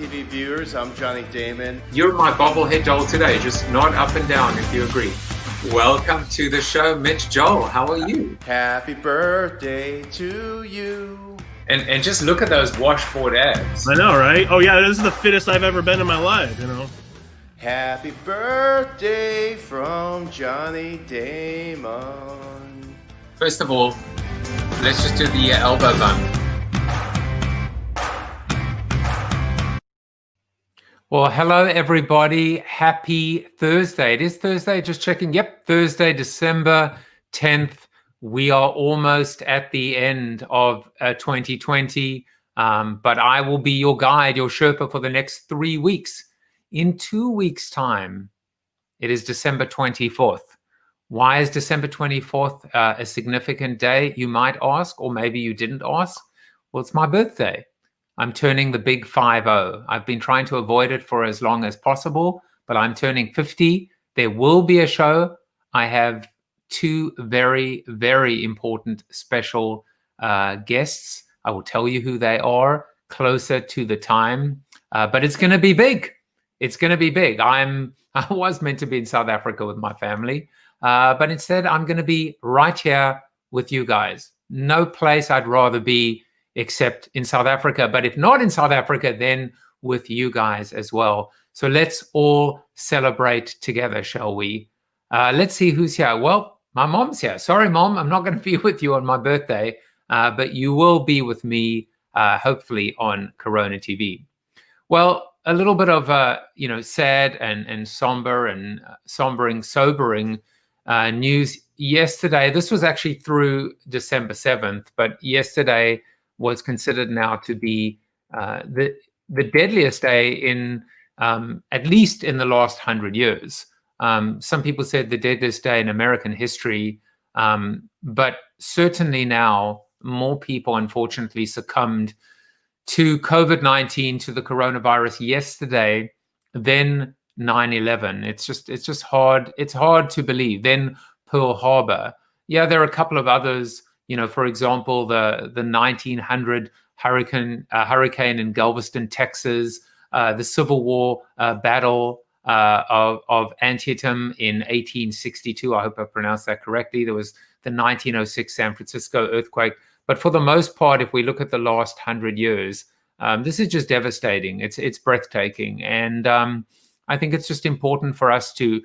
TV viewers, I'm Johnny Damon. You're my bobblehead doll today, just nod up and down if you agree. Welcome to the show, Mitch Joel. How are you? Happy birthday to you. And just look at those washboard abs. I know, right? Oh yeah, this is the fittest I've ever been in my life, you know. Happy birthday from Johnny Damon. First of all, let's just do the elbow bump. Well, hello, everybody. Happy Thursday. It is Thursday, just checking. Yep, Thursday, December 10th. We are almost at the end of 2020, but I will be your guide, your Sherpa for the next 3 weeks. In 2 weeks' time, it is December 24th. Why is December 24th a significant day, you might ask, or maybe you didn't ask? Well, it's my birthday. I'm turning the big 50. I've been trying to avoid it for as long as possible, but I'm turning 50. There will be a show. I have two very, very important special guests. I will tell you who they are closer to the time, but it's going to be big. It's going to be big. I was meant to be in South Africa with my family, but instead I'm going to be right here with you guys. No place I'd rather be except in South Africa. But if not in South Africa, then with you guys as well. So let's all celebrate together, shall we? Let's see who's here. Well, my mom's here. Sorry, Mom, I'm not going to be with you on my birthday, but you will be with me, hopefully, on Corona TV. Well, a little bit of, sad and somber and sobering news yesterday. This was actually through December 7th, but yesterday was considered now to be the deadliest day in at least in the last 100 years. Some people said the deadliest day in American history, but certainly now more people unfortunately succumbed to COVID-19, to the coronavirus yesterday than 9/11. It's just hard. It's hard to believe. Then Pearl Harbor. Yeah, there are a couple of others. For example, the 1900 hurricane in Galveston, Texas, the Civil War battle of Antietam in 1862. I hope I pronounced that correctly. There was the 1906 San Francisco earthquake. But for the most part, if we look at the last 100 years, this is just devastating. It's breathtaking. And I think it's just important for us to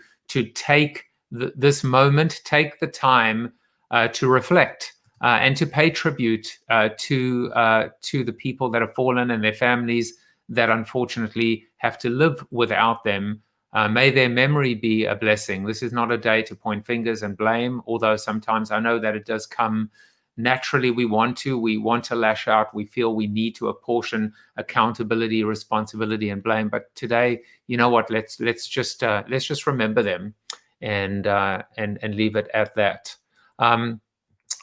take this moment, take the time to reflect. And to pay tribute to the people that have fallen and their families that unfortunately have to live without them. May their memory be a blessing. This is not a day to point fingers and blame, although sometimes I know that it does come naturally. We want to lash out. We feel we need to apportion accountability, responsibility, and blame. But today, you know what? Let's just remember them and leave it at that.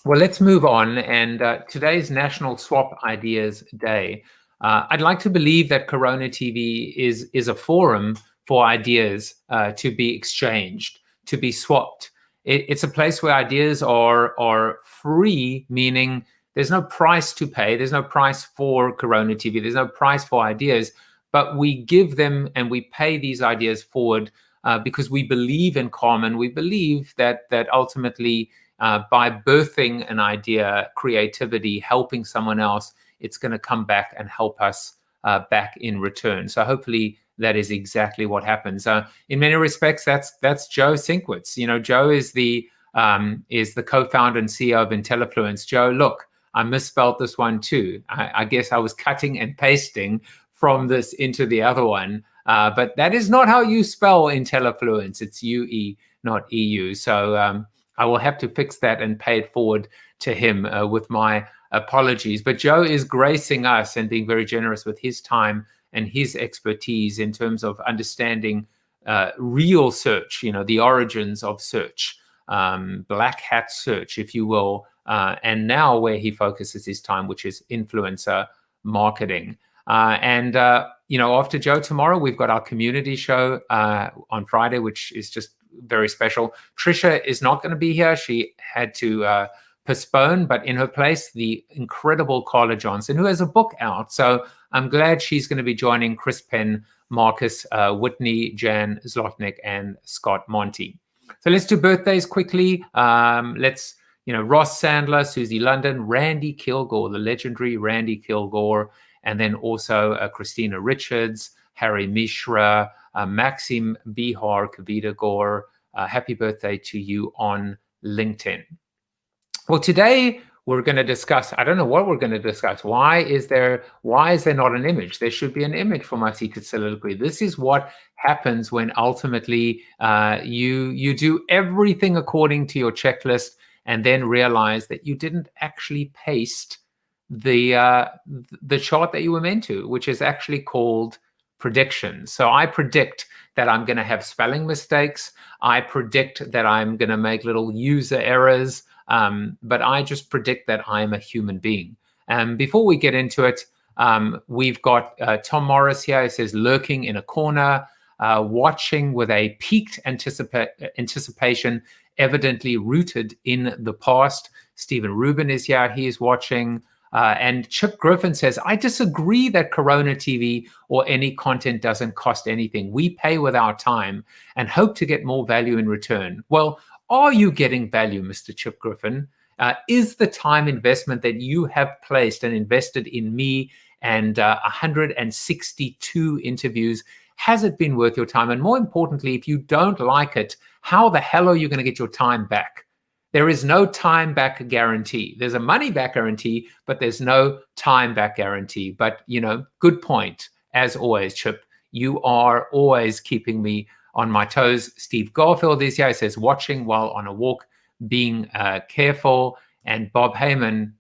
Well, let's move on. And today's National Swap Ideas Day. I'd like to believe that Corona TV is a forum for ideas to be exchanged, to be swapped. It's a place where ideas are free, meaning there's no price to pay. There's no price for Corona TV. There's no price for ideas, but we give them and we pay these ideas forward because we believe in common. We believe that ultimately, by birthing an idea, creativity, helping someone else, it's going to come back and help us back in return. So hopefully that is exactly what happens. In many respects, that's Joe Sinkwitz. Joe is the co-founder and CEO of IntelliFluence. Joe, look, I misspelled this one too. I guess I was cutting and pasting from this into the other one, but that is not how you spell IntelliFluence. It's UE, not EU. So I will have to fix that and pay it forward to him with my apologies. But Joe is gracing us and being very generous with his time and his expertise in terms of understanding real search, the origins of search, black hat search, if you will, and now where he focuses his time, which is influencer marketing. After Joe tomorrow, we've got our community show on Friday, which is just very special. Trisha is not going to be here. She had to postpone, but in her place, the incredible Carla Johnson, who has a book out. So I'm glad she's going to be joining Chris Penn, Marcus, Whitney, Jan Zlotnick, and Scott Monty. So let's do birthdays quickly. Ross Sandler, Susie London, Randy Kilgore, the legendary Randy Kilgore, and then also Christina Richards, Harry Mishra, Maxim Bihar, Kavita Gore. Happy birthday to you on LinkedIn. Well, today we're going to discuss, I don't know what we're going to discuss. Why is there not an image? There should be an image for my secret soliloquy. This is what happens when ultimately you do everything according to your checklist and then realize that you didn't actually paste the chart that you were meant to, which is actually called predictions. So I predict that I'm going to have spelling mistakes. I predict that I'm going to make little user errors. But I just predict that I'm a human being. Before we get into it, we've got Tom Morris here. He says, lurking in a corner, watching with a piqued anticipation, evidently rooted in the past. Stephen Rubin is here. He is watching. And Chip Griffin says, I disagree that Corona TV or any content doesn't cost anything. We pay with our time and hope to get more value in return. Well, are you getting value, Mr. Chip Griffin? Is the time investment that you have placed and invested in me and 162 interviews, has it been worth your time? And more importantly, if you don't like it, how the hell are you going to get your time back? There is no time back guarantee. There's a money back guarantee, but there's no time back guarantee. But, good point. As always, Chip, you are always keeping me on my toes. Steve Garfield is here. He says, watching while on a walk, being careful. And Bob Heyman,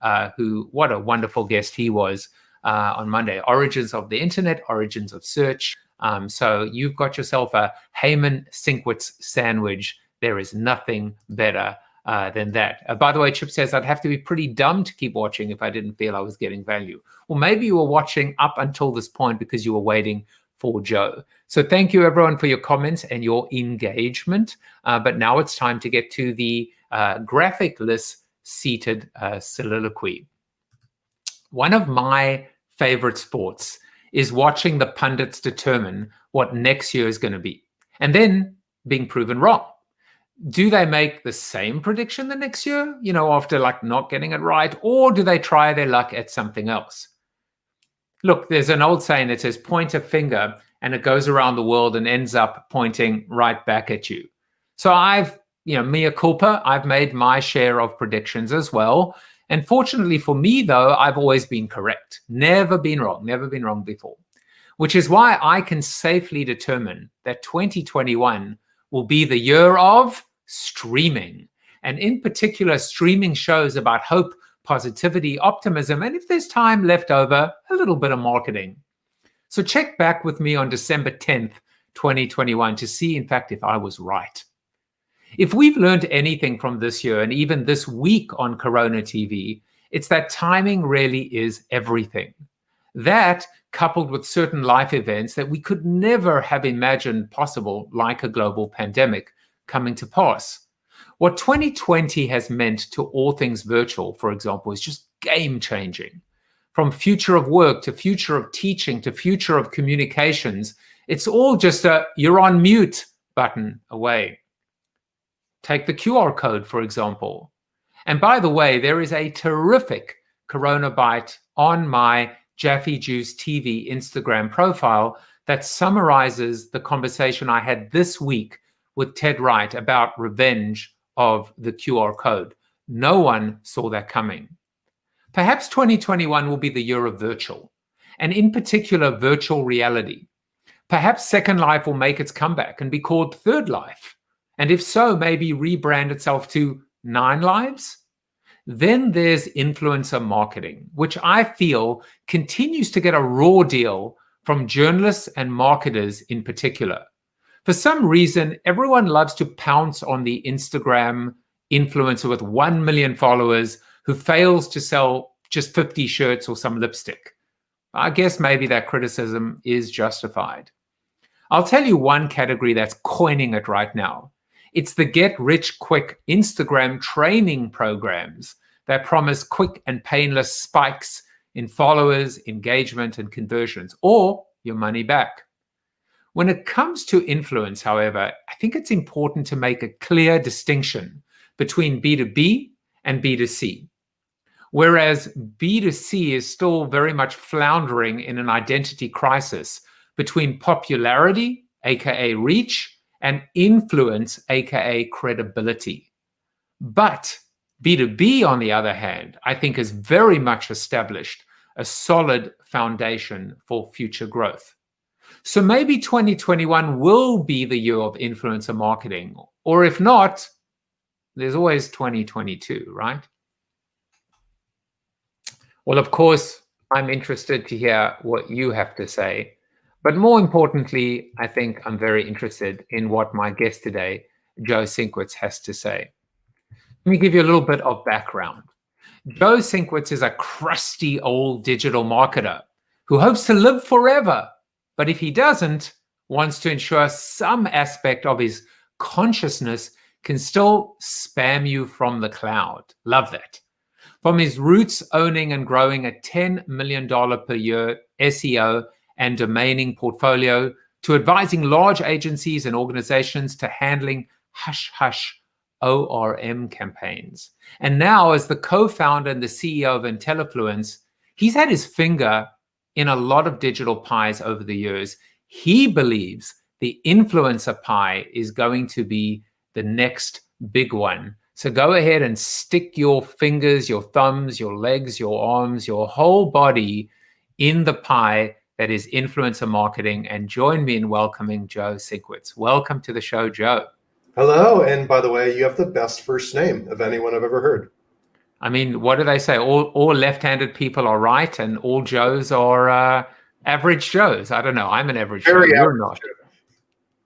what a wonderful guest he was on Monday. Origins of the internet, origins of search. So you've got yourself a Heyman Sinkwitz sandwich. There is nothing better than that. By the way, Chip says, I'd have to be pretty dumb to keep watching if I didn't feel I was getting value. Well, maybe you were watching up until this point because you were waiting for Joe. So thank you everyone for your comments and your engagement. But now it's time to get to the graphicless seated soliloquy. One of my favorite sports is watching the pundits determine what next year is going to be and then being proven wrong. Do they make the same prediction the next year, after not getting it right, or do they try their luck at something else? Look, there's an old saying that says, point a finger and it goes around the world and ends up pointing right back at you. So I've, mea culpa, I've made my share of predictions as well. And fortunately for me, though, I've always been correct. Never been wrong before. Which is why I can safely determine that 2021 will be the year of streaming. And in particular, streaming shows about hope, positivity, optimism, and if there's time left over, a little bit of marketing. So check back with me on December 10th, 2021 to see, in fact, if I was right. If we've learned anything from this year and even this week on Corona TV, it's that timing really is everything. That, coupled with certain life events that we could never have imagined possible, like a global pandemic, coming to pass. What 2020 has meant to all things virtual, for example, is just game-changing. From future of work to future of teaching to future of communications, it's all just a you're on mute button away. Take the QR code, for example. And by the way, there is a terrific Corona Bite on my Jaffe Juice TV Instagram profile that summarizes the conversation I had this week with Ted Wright about revenge of the QR code. No one saw that coming. Perhaps 2021 will be the year of virtual, and in particular, virtual reality. Perhaps Second Life will make its comeback and be called Third Life. And if so, maybe rebrand itself to 9 Lives. Then there's influencer marketing, which I feel continues to get a raw deal from journalists and marketers in particular. For some reason, everyone loves to pounce on the Instagram influencer with 1 million followers who fails to sell just 50 shirts or some lipstick. I guess maybe that criticism is justified. I'll tell you one category that's coining it right now. It's the get-rich-quick Instagram training programs that promise quick and painless spikes in followers, engagement, and conversions, or your money back. When it comes to influence, however, I think it's important to make a clear distinction between B2B and B2C. Whereas B2C is still very much floundering in an identity crisis between popularity, aka reach, and influence, aka credibility. But B2B, on the other hand, I think has very much established a solid foundation for future growth. So maybe 2021 will be the year of influencer marketing, or if not, there's always 2022, right? Well, of course, I'm interested to hear what you have to say. But more importantly, I think I'm very interested in what my guest today, Joe Sinkwitz, has to say. Let me give you a little bit of background. Joe Sinkwitz is a crusty old digital marketer who hopes to live forever, but if he doesn't, wants to ensure some aspect of his consciousness can still spam you from the cloud. Love that. From his roots owning and growing a $10 million per year SEO and domaining portfolio, to advising large agencies and organizations, to handling hush-hush ORM campaigns. And now, as the co-founder and the CEO of Intellifluence, he's had his finger in a lot of digital pies over the years. He believes the influencer pie is going to be the next big one. So go ahead and stick your fingers, your thumbs, your legs, your arms, your whole body in the pie that is influencer marketing, and join me in welcoming Joe Sinkwitz. Welcome to the show, Joe. Hello, and by the way, you have the best first name of anyone I've ever heard. I mean, what do they say? All left-handed people are right, and all Joes are average Joes. I don't know. I'm an average Joe. You're not.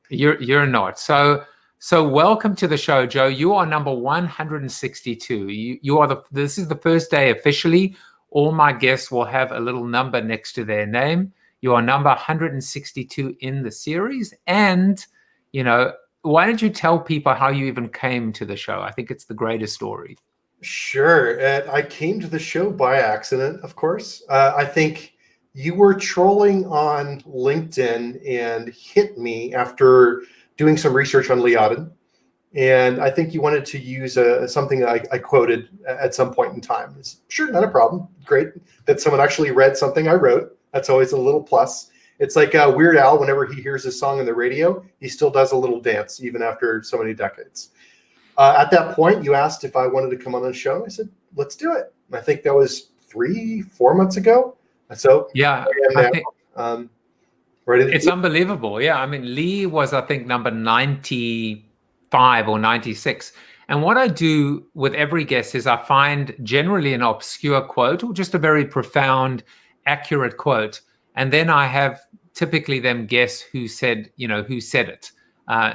You're not. So welcome to the show, Joe. You are number 162. You are this is the first day officially. All my guests will have a little number next to their name. You are number 162 in the series. And, you know, why don't you tell people how you even came to the show? I think it's the greatest story. Sure. I came to the show by accident, of course. I think you were trolling on LinkedIn and hit me after doing some research on Lee Auden. And I think you wanted to use something I quoted at some point in time. It's, sure, not a problem. Great that someone actually read something I wrote. That's always a little plus. It's like Weird Al, whenever he hears a song on the radio, he still does a little dance, even after so many decades. At that point, you asked if I wanted to come on the show. I said, let's do it. And I think that was 3-4 months ago. So yeah, I think, it's unbelievable. Yeah, I mean, Lee was, I think, number 95 or 96. And what I do with every guest is I find generally an obscure quote or just a very profound, accurate quote. And then I have typically them guess who said it.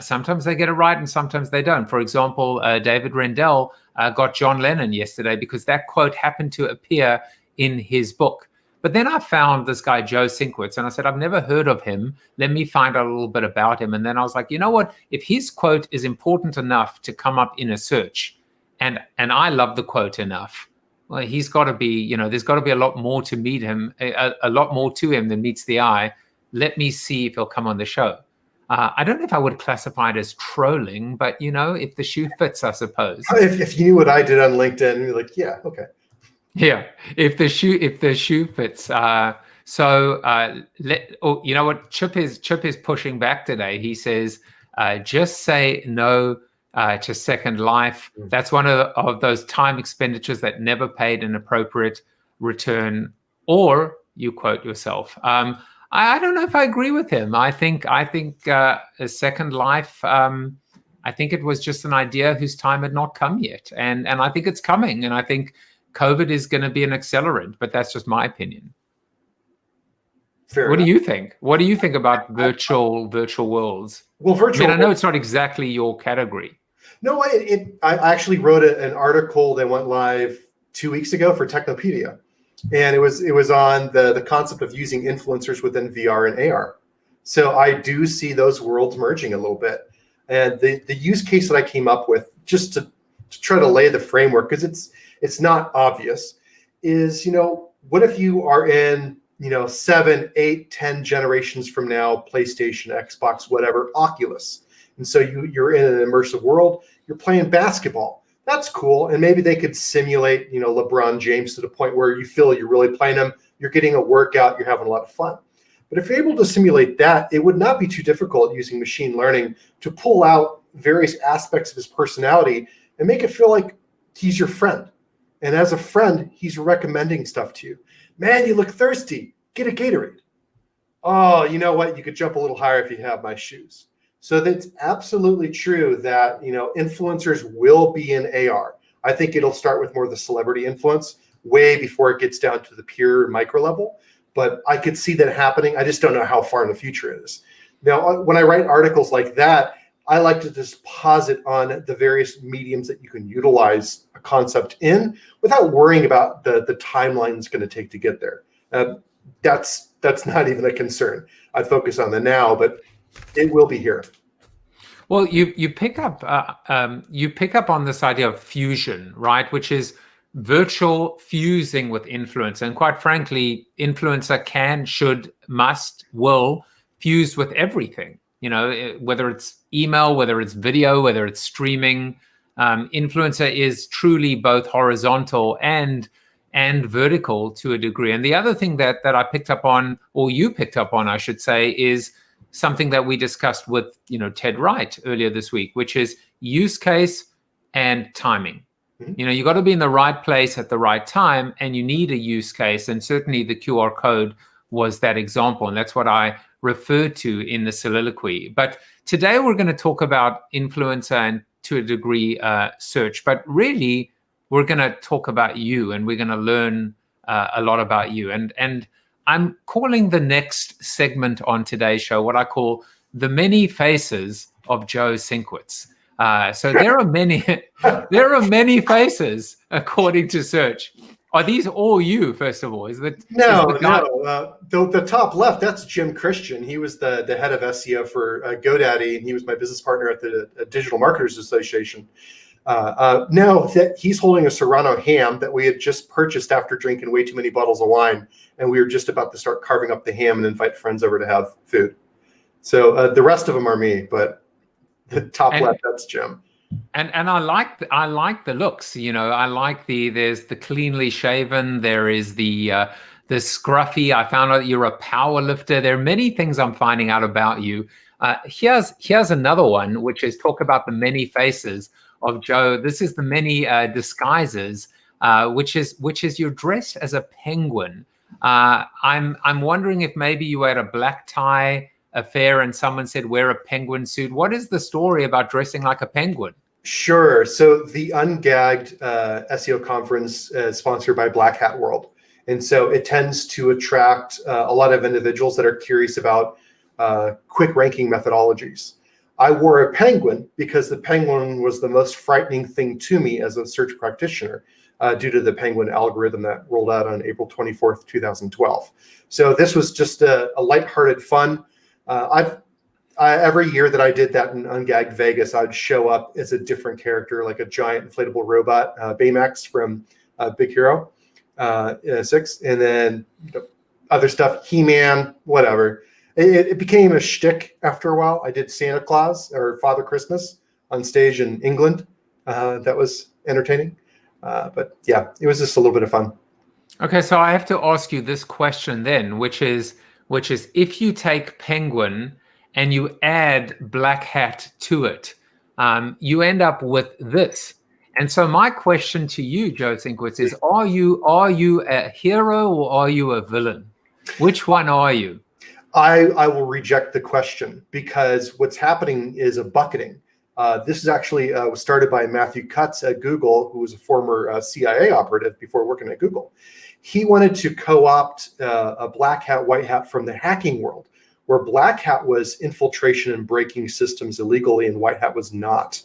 Sometimes they get it right and sometimes they don't. For example, David Rendell got John Lennon yesterday because that quote happened to appear in his book. But then I found this guy, Joe Sinkwitz, and I said, I've never heard of him. Let me find out a little bit about him. And then I was like, you know what? If his quote is important enough to come up in a search, and I love the quote enough, well, he's got to be, there's got to be a lot more to meet him, a lot more to him than meets the eye. Let me see if he'll come on the show. I don't know if I would classify it as trolling, but, if the shoe fits, I suppose. If you knew what I did on LinkedIn, you're like, yeah, okay. Yeah, if the shoe fits. You know what? Chip is pushing back today. He says, just say no to Second Life. That's one of those time expenditures that never paid an appropriate return. Or you quote yourself. I don't know if I agree with him. I think a Second Life. I think it was just an idea whose time had not come yet, and I think it's coming. And I think COVID is going to be an accelerant, but that's just my opinion. What do you think? What do you think about virtual worlds? Well, virtual. I know it's not exactly your category. No, I actually wrote an article that went live 2 weeks ago for Technopedia, and it was on the concept of using influencers within VR and AR. So I do see those worlds merging a little bit, and the use case that I came up with, just to try to lay the framework, because it's not obvious, is what if you are in, 7, 8, 10 generations from now, PlayStation, Xbox, whatever, Oculus. And so you're in an immersive world, you're playing basketball. That's cool. And maybe they could simulate, LeBron James to the point where you feel you're really playing him, you're getting a workout, you're having a lot of fun. But if you're able to simulate that, it would not be too difficult using machine learning to pull out various aspects of his personality and make it feel like he's your friend. And as a friend, he's recommending stuff to you. Man, you look thirsty. Get a Gatorade. Oh, you know what? You could jump a little higher if you have my shoes. So that's absolutely true that, influencers will be in AR. I think it'll start with more of the celebrity influence way before it gets down to the pure micro level. But I could see that happening. I just don't know how far in the future it is. Now, when I write articles like that, I like to just posit on the various mediums that you can utilize a concept in without worrying about the timeline it's going to take to get there. That's not even a concern. I focus on the now, but it will be here. Well, you pick up on this idea of fusion, right? Which is virtual fusing with influencer, and quite frankly, influencer can, should, must, will fuse with everything. Whether it's email, whether it's video, whether it's streaming, influencer is truly both horizontal and vertical to a degree. And the other thing that I picked up on, or you picked up on, I should say, is something that we discussed with Ted Wright earlier this week, which is use case and timing. You got to be in the right place at the right time, and you need a use case. And certainly the QR code was that example. And that's what I referred to in the soliloquy. But today we're going to talk about influencer and to a degree search. But really, we're going to talk about you, and we're going to learn a lot about you. And I'm calling the next segment on today's show what I call the many faces of Joe Sinkwitz. So there are many faces according to search. Are these all you? First of all, no? The top left, that's Jim Christian. He was the head of SEO for GoDaddy, and he was my business partner at the Digital Marketers Association. Now that he's holding a Serrano ham that we had just purchased after drinking way too many bottles of wine, and we were just about to start carving up the ham and invite friends over to have food. So the rest of them are me, but the top left, that's Jim. And I like the looks. I like there's the cleanly shaven. There is the scruffy. I found out that you're a power lifter. There are many things I'm finding out about you. Here's another one, which is talk about the many faces of Joe. This is the many disguises, which is you're dressed as a penguin. I'm wondering if maybe you had a black tie affair and someone said wear a penguin suit. What is the story about dressing like a penguin? Sure. So the Ungagged SEO conference is sponsored by Black Hat World. And so it tends to attract a lot of individuals that are curious about quick ranking methodologies. I wore a penguin because the penguin was the most frightening thing to me as a search practitioner due to the penguin algorithm that rolled out on April 24th, 2012. So this was just a lighthearted fun. Every year that I did that in Ungagged Vegas, I'd show up as a different character, like a giant inflatable robot, Baymax from Big Hero 6, and then other stuff, He-Man, whatever. It became a shtick after a while. I did Santa Claus or Father Christmas on stage in England. That was entertaining. But yeah, it was just a little bit of fun. Okay, so I have to ask you this question then, which is if you take penguin and you add black hat to it, you end up with this. And so my question to you, Joe Sinkwitz, is are you a hero or are you a villain? Which one are you? I will reject the question because what's happening is a bucketing. This is actually was started by Matthew Cutts at Google, who was a former CIA operative before working at Google. He wanted to co-opt a black hat, white hat from the hacking world, where black hat was infiltration and breaking systems illegally and white hat was not.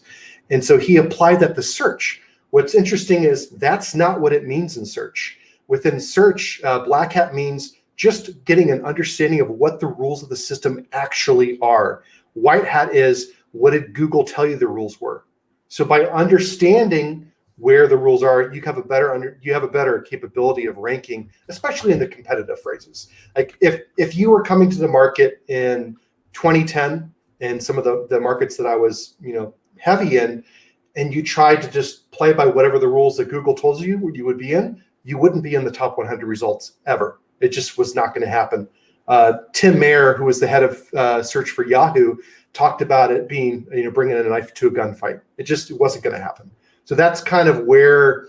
And so he applied that to search. What's interesting is that's not what it means in search. Within search, black hat means just getting an understanding of what the rules of the system actually are. White hat is, what did Google tell you the rules were? So by understanding where the rules are, you have a better capability of ranking, especially in the competitive phrases. Like if you were coming to the market in 2010 and some of the markets that I was, heavy in, and you tried to just play by whatever the rules that Google told you would be in, you wouldn't be in the top 100 results ever. It just was not going to happen. Tim Mayer, who was the head of search for Yahoo, talked about it being, bringing a knife to a gunfight. It wasn't going to happen. So that's kind of where,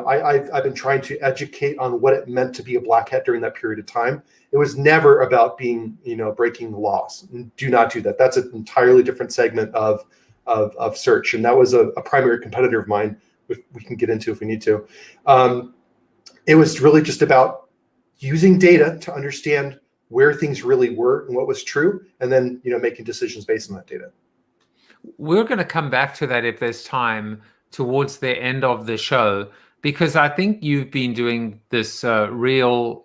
I've been trying to educate on what it meant to be a black hat during that period of time. It was never about being, breaking the laws. Do not do that. That's an entirely different segment of search. And that was a primary competitor of mine, which we can get into if we need to. It was really just about using data to understand where things really were and what was true, and then making decisions based on that data. We're going to come back to that if there's time towards the end of the show, because I think you've been doing this real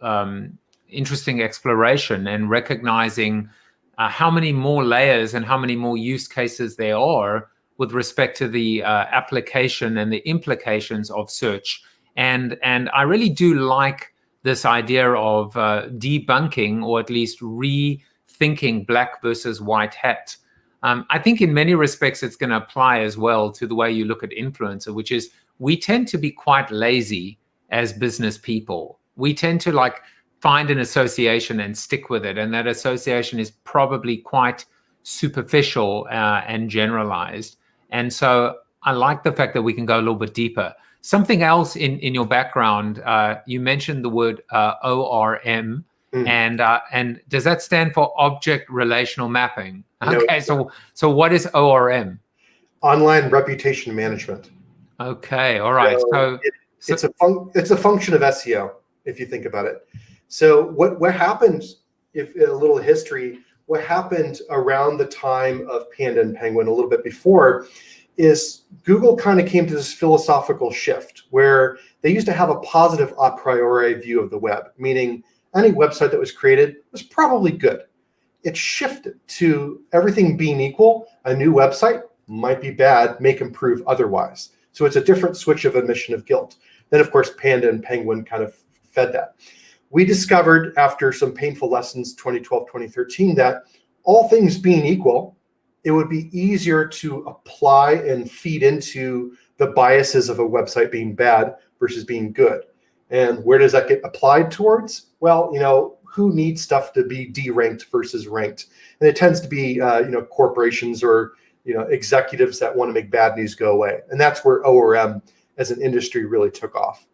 interesting exploration and recognizing how many more layers and how many more use cases there are with respect to the application and the implications of search. And I really do like this idea of debunking, or at least rethinking black versus white hat. I think in many respects it's going to apply as well to the way you look at influencer, which is we tend to be quite lazy as business people. We tend to find an association and stick with it. And that association is probably quite superficial and generalized. And so I like the fact that we can go a little bit deeper. Something else in your background, you mentioned the word ORM. And does that stand for object-relational mapping? Okay, so what is ORM? Online reputation management. Okay, all right. It's a function of SEO, if you think about it. So what happened, if a little history, what happened around the time of Panda and Penguin, a little bit before, is Google kind of came to this philosophical shift where they used to have a positive a priori view of the web, meaning any website that was created was probably good. It shifted to everything being equal. A new website might be bad, may improve otherwise. So it's a different switch of admission of guilt. Then, of course, Panda and Penguin kind of fed that. We discovered after some painful lessons, 2012, 2013, that all things being equal, it would be easier to apply and feed into the biases of a website being bad versus being good. And where does that get applied towards? Well, who needs stuff to be deranked versus ranked? And it tends to be, corporations or, executives that want to make bad news go away. And that's where ORM as an industry really took off.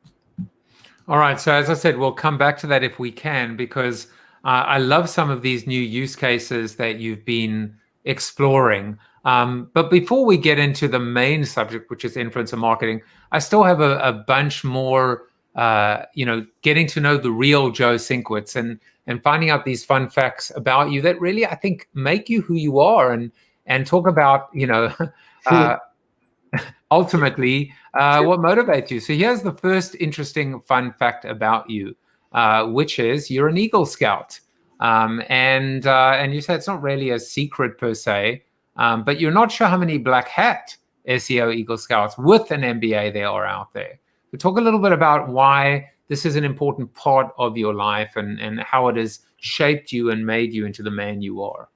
All right. So as I said, we'll come back to that if we can, because I love some of these new use cases that you've been exploring. But before we get into the main subject, which is influencer marketing, I still have a bunch more, getting to know the real Joe Sinkwitz and finding out these fun facts about you that really, I think, make you who you are and talk about, ultimately what motivates you. So here's the first interesting fun fact about you, which is you're an Eagle Scout. And you said it's not really a secret per se, but you're not sure how many black hat SEO Eagle Scouts with an MBA there are out there. So talk a little bit about why this is an important part of your life and how it has shaped you and made you into the man you are.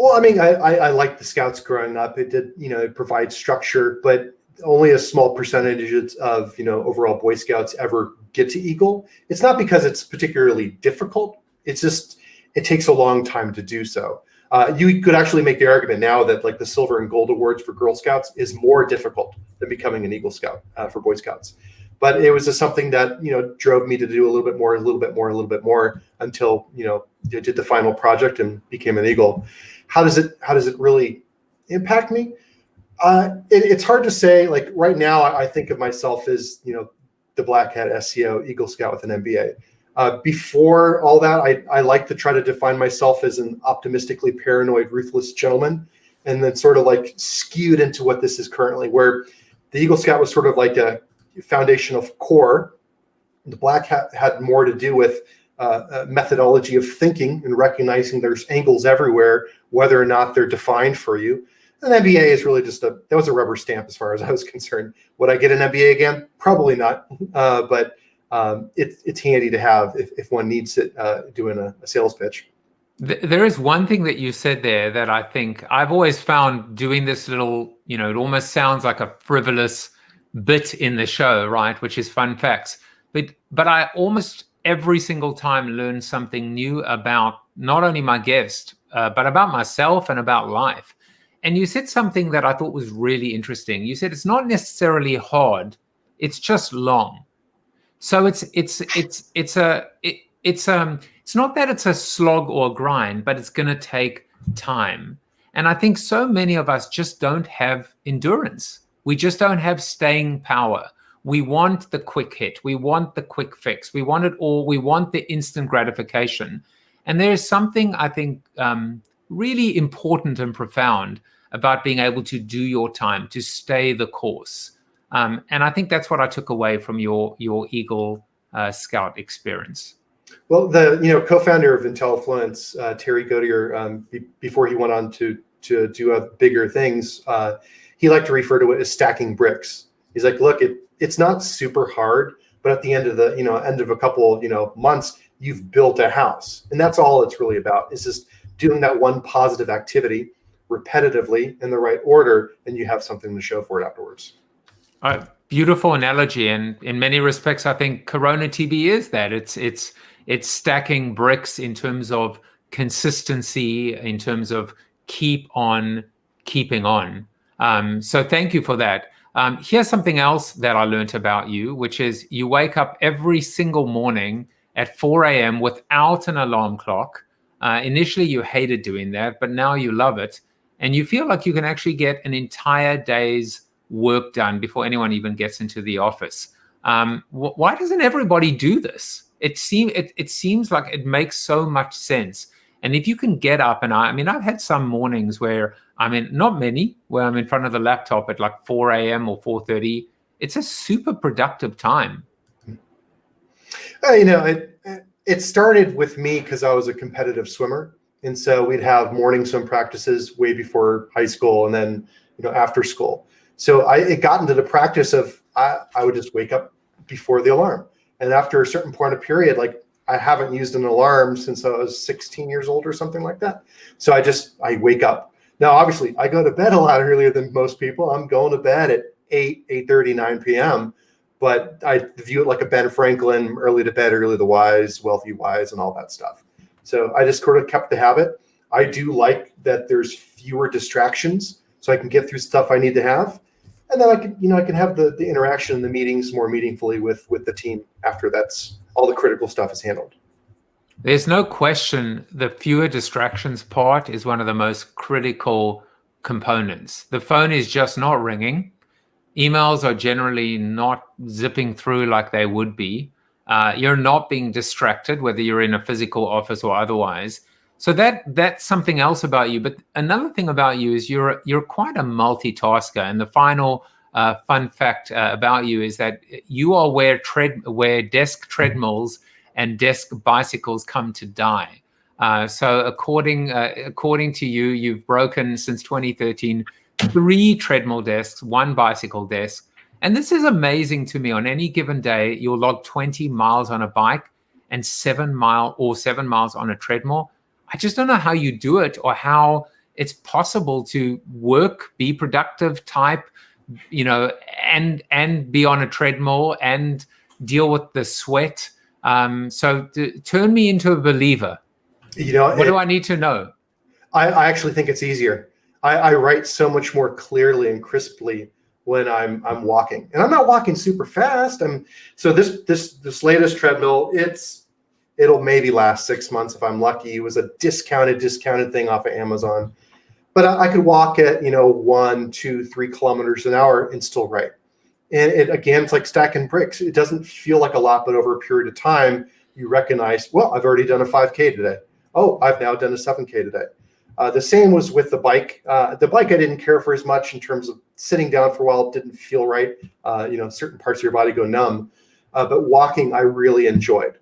Well, I mean, I liked the Scouts growing up. It did, it provides structure, but only a small percentage of, overall Boy Scouts ever get to Eagle. It's not because it's particularly difficult. It's just, it takes a long time to do so. You could actually make the argument now that the Silver and Gold Awards for Girl Scouts is more difficult than becoming an Eagle Scout for Boy Scouts. But it was just something that, drove me to do a little bit more until, I did the final project and became an Eagle. How does it really impact me? It's hard to say. Right now, I think of myself as, the black hat SEO Eagle Scout with an MBA. Before all that, I like to try to define myself as an optimistically paranoid, ruthless gentleman, and then sort of skewed into what this is currently, where the Eagle Scout was sort of like a foundational core. The black hat had more to do with a methodology of thinking and recognizing there's angles everywhere, whether or not they're defined for you. An MBA is really just that was a rubber stamp as far as I was concerned. Would I get an MBA again? Probably not, but it's handy to have if one needs it doing a sales pitch. There is one thing that you said there that I think I've always found doing this little, it almost sounds like a frivolous bit in the show, right? Which is fun facts. But I almost every single time learn something new about not only my guest, but about myself and about life. And you said something that I thought was really interesting. You said it's not necessarily hard, it's just long. So it's not that it's a slog or a grind, but it's going to take time. And I think so many of us just don't have endurance. We just don't have staying power. We want the quick hit. We want the quick fix. We want it all. We want the instant gratification. And there is something I think really important and profound about being able to do your time, to stay the course. And I think that's what I took away from your Eagle Scout experience. Well, the co-founder of Intellifluence, Terry Godier, before he went on to do bigger things, he liked to refer to it as stacking bricks. He's like, look, it's not super hard, but at the end of a couple months, you've built a house, and that's all it's really about. Is just doing that one positive activity repetitively in the right order, and you have something to show for it afterwards. Beautiful analogy, and in many respects, I think Corona TV is that. It's stacking bricks in terms of consistency, in terms of keep on keeping on. So thank you for that. Here's something else that I learned about you, which is you wake up every single morning at 4 a.m. without an alarm clock. Initially, you hated doing that, but now you love it. And you feel like you can actually get an entire day's work done before anyone even gets into the office. Why doesn't everybody do this? It seems like it makes so much sense. And if you can get up, and I've had some mornings where not many, where I'm in front of the laptop at like 4 a.m. or 4:30. It's a super productive time. It started with me because I was a competitive swimmer. And so we'd have morning swim practices way before high school and then, after school. So it got into the practice of I would just wake up before the alarm. And after a certain point of period, like I haven't used an alarm since I was 16 years old or something like that. So I wake up. Now, obviously, I go to bed a lot earlier than most people. I'm going to bed at 8:30, 9 p.m. But I view it like a Ben Franklin, early to bed, early to wise, wealthy wise, and all that stuff. So I just sort of kept the habit. I do like that there's fewer distractions, so I can get through stuff I need to have. And then I can have the interaction in the meetings more meaningfully with the team after that's all the critical stuff is handled. There's no question the fewer distractions part is one of the most critical components. The phone is just not ringing. Emails are generally not zipping through like they would be. You're not being distracted, whether you're in a physical office or otherwise. So that's something else about you. But another thing about you is you're quite a multitasker. And the final fun fact about you is that you are where desk treadmills and desk bicycles come to die. So according to you, you've broken since 2013 3 treadmill desks, 1 bicycle desk. And this is amazing to me. On any given day, you'll log 20 miles on a bike and 7 miles on a treadmill. I just don't know how you do it or how it's possible to work, be productive, type, and be on a treadmill and deal with the sweat. So turn me into a believer. What do I need to know? I actually think it's easier. I write so much more clearly and crisply when I'm walking, and I'm not walking super fast. So this latest treadmill, it'll maybe last 6 months if I'm lucky. It was a discounted thing off of Amazon, but I could walk at 1, 2, 3 kilometers an hour and still write. And it's like stacking bricks. It doesn't feel like a lot, but over a period of time, you recognize, well, I've already done a 5K today. Oh, I've now done a 7K today. The same was with the bike. The bike I didn't care for as much in terms of sitting down for a while. It didn't feel right. Certain parts of your body go numb. But walking, I really enjoyed.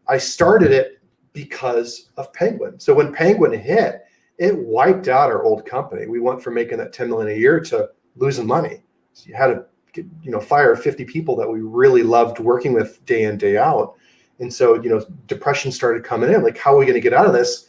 I started it because of Penguin. So when Penguin hit, it wiped out our old company. We went from making that 10 million a year to losing money. So you had to, fire 50 people that we really loved working with day in, day out. And so, depression started coming in. Like, how are we going to get out of this?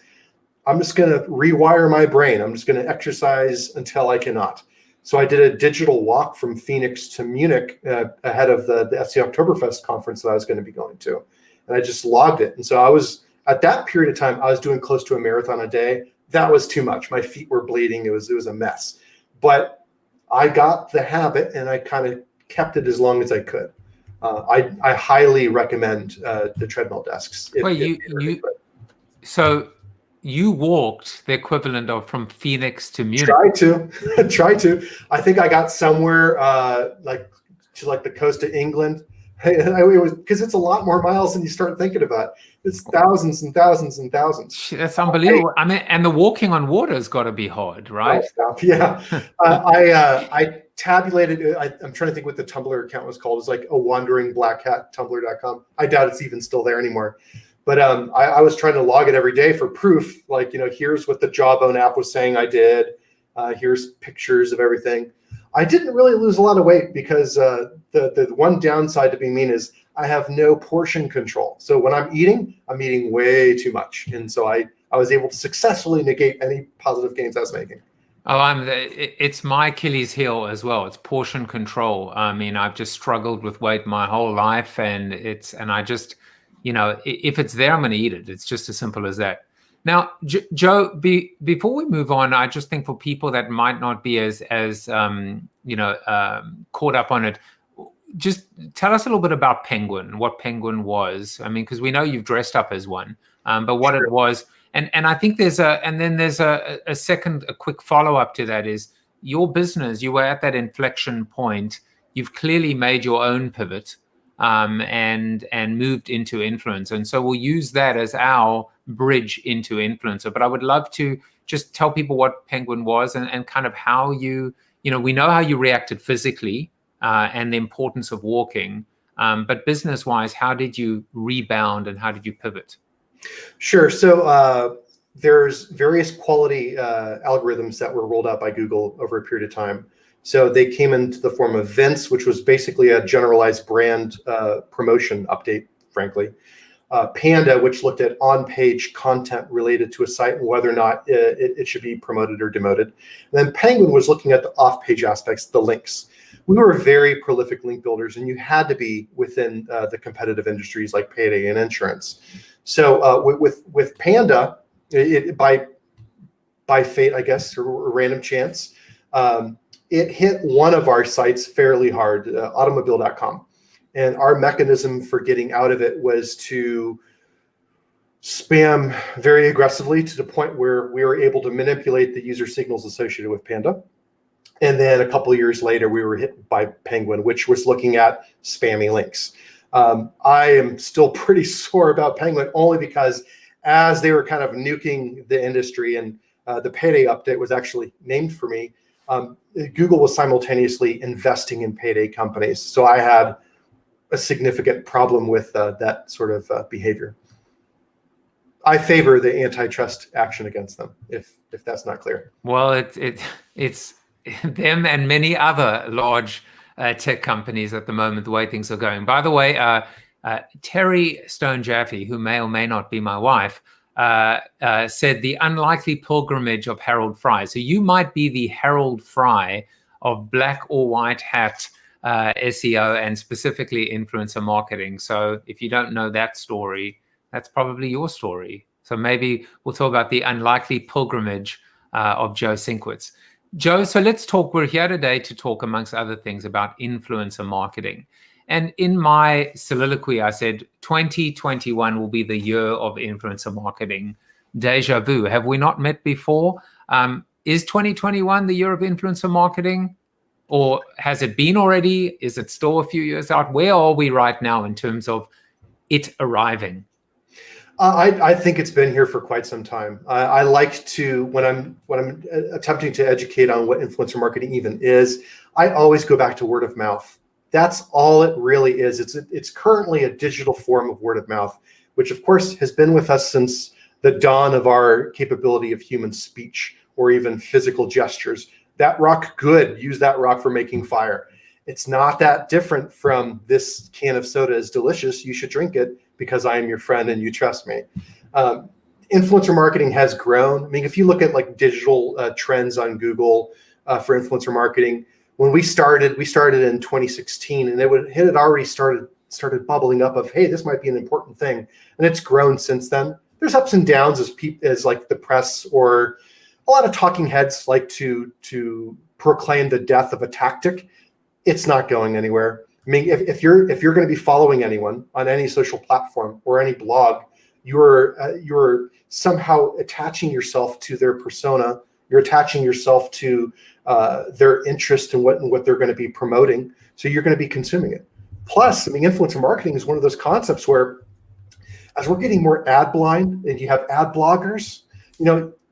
I'm just going to rewire my brain. I'm just going to exercise until I cannot. So I did a digital walk from Phoenix to Munich ahead of the FC Oktoberfest conference that I was going to be going to. And I just logged it. And so I was, at that period of time, I was doing close to a marathon a day. That was too much. My feet were bleeding. It was a mess. But I got the habit, and I kind of kept it as long as I could. I highly recommend the treadmill desks. So you walked the equivalent of from Phoenix to Munich. Try to. I think I got somewhere like the coast of England. It was because it's a lot more miles than you start thinking about. It's thousands and thousands and thousands. That's unbelievable. I mean, and the walking on water has got to be hard, right? Yeah. I tabulated. I'm trying to think what the Tumblr account was called. It's like a wandering blackhat tumblr.com. I doubt it's even still there anymore. But I was trying to log it every day for proof. Like, here's what the Jawbone app was saying I did. Here's pictures of everything. I didn't really lose a lot of weight because the one downside to being mean is I have no portion control. So when I'm eating way too much. And so I was able to successfully negate any positive gains I was making. Oh, it's my Achilles heel as well. It's portion control. I mean, I've just struggled with weight my whole life, and I just, if it's there, I'm going to eat it. It's just as simple as that. Now, Joe, before we move on, I just think for people that might not be as caught up on it, just tell us a little bit about Penguin, what Penguin was. I mean, because we know you've dressed up as one, but what it was. And I think there's a quick follow-up to that is your business. You were at that inflection point. You've clearly made your own pivot and moved into influence. And so we'll use that as our bridge into influencer. But I would love to just tell people what Penguin was and kind of how we know how you reacted physically and the importance of walking. But business-wise, how did you rebound and how did you pivot? Sure. So there's various quality algorithms that were rolled out by Google over a period of time. So they came into the form of events, which was basically a generalized brand promotion update, frankly. Panda, which looked at on-page content related to a site and whether or not it should be promoted or demoted. And then Penguin was looking at the off-page aspects, the links. We were very prolific link builders, and you had to be within the competitive industries like payday and insurance. So with Panda, by fate, I guess, or random chance, it hit one of our sites fairly hard, automobile.com. And our mechanism for getting out of it was to spam very aggressively to the point where we were able to manipulate the user signals associated with Panda. And then a couple of years later, we were hit by Penguin, which was looking at spammy links. I am still pretty sore about Penguin only because as they were kind of nuking the industry and the payday update was actually named for me, Google was simultaneously investing in payday companies. So I had a significant problem with that sort of behavior. I favor the antitrust action against them, if that's not clear. Well, it's them and many other large tech companies at the moment, the way things are going. By the way, Terry Stone Jaffe, who may or may not be my wife, said the unlikely pilgrimage of Harold Fry. So you might be the Harold Fry of black or white hat SEO and specifically influencer marketing. So if you don't know that story, that's probably your story. So maybe we'll talk about the unlikely pilgrimage of Joe Sinkwitz. Joe, so let's talk. We're here today to talk, amongst other things, about influencer marketing. And in my soliloquy, I said 2021 will be the year of influencer marketing. Deja vu. Have we not met before? Is 2021 the year of influencer marketing? Or has it been already? Is it still a few years out? Where are we right now in terms of it arriving? I think it's been here for quite some time. I like to, when I'm attempting to educate on what influencer marketing even is, I always go back to word of mouth. That's all it really is. It's currently a digital form of word of mouth, which of course has been with us since the dawn of our capability of human speech or even physical gestures. That rock, good. Use that rock for making fire. It's not that different from this can of soda is delicious. You should drink it because I am your friend and you trust me. Influencer marketing has grown. I mean, if you look at like digital trends on Google for influencer marketing, when we started in 2016, and it had already started bubbling up of, hey, this might be an important thing, and it's grown since then. There's ups and downs as like the press or a lot of talking heads like to proclaim the death of a tactic. It's not going anywhere. I mean, if you're going to be following anyone on any social platform or any blog, you're somehow attaching yourself to their persona. You're attaching yourself to their interest in what they're going to be promoting. So you're going to be consuming it. Plus, I mean, influencer marketing is one of those concepts where, as we're getting more ad blind and you have ad bloggers,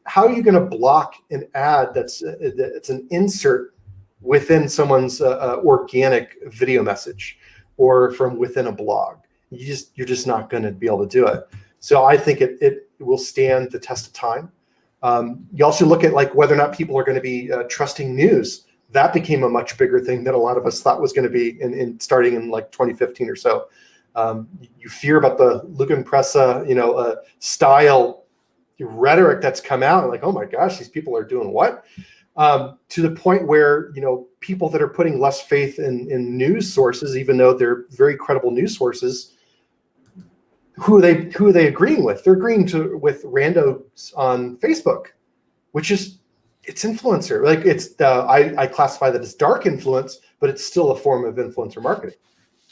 how are you going to block an ad that's an insert within someone's organic video message or from within a blog? You're just not going to be able to do it. So I think it will stand the test of time. You also look at like whether or not people are going to be trusting news. That became a much bigger thing than a lot of us thought was going to be in starting in like 2015 or so. You fear about the Lugenpresse, style rhetoric that's come out, like, oh my gosh, these people are doing what? To the point where, people that are putting less faith in news sources, even though they're very credible news sources, who are they agreeing with? They're agreeing with randos on Facebook, which is, it's influencer. Like it's I classify that as dark influence, but it's still a form of influencer marketing.